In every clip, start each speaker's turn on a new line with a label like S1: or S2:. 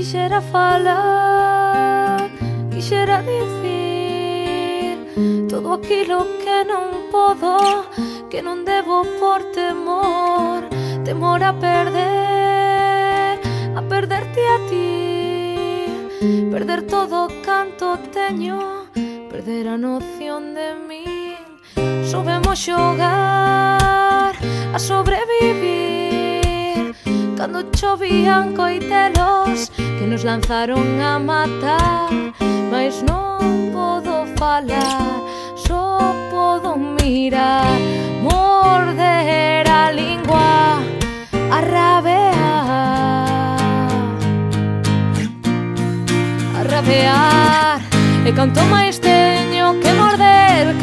S1: Quixera falar, quixera dicir todo aquilo que non podo, que non debo por temor, temor a perderte a ti, perder todo canto teño, perder a noción de min. Soubemos xogar a sobrevivir cando chovían coitelos que nos lanzaron a matar. Mais non podo falar, só podo mirar, morder a lingua, arrabear. E canto máis teño que morder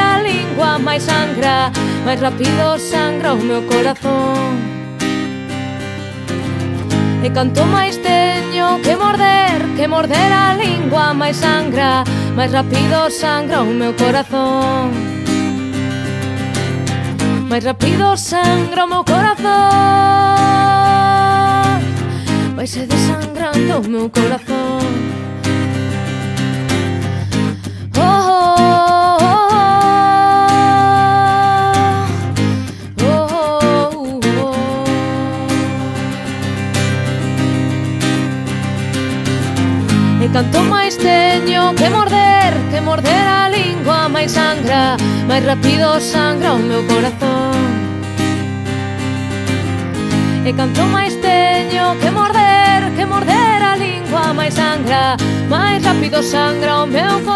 S1: a lingua, máis sangra, máis rápido sangra o meu corazón. E canto máis teño que morder a lingua, máis sangra, máis rápido sangra o meu corazón. Máis rápido sangra o meu corazón, vai se desangrando o meu corazón. E canto máis teño que morder a lingua, máis sangra, máis rápido sangra o meu corazón. E canto máis teño que morder a lingua, máis sangra, máis rápido sangra o meu corazón.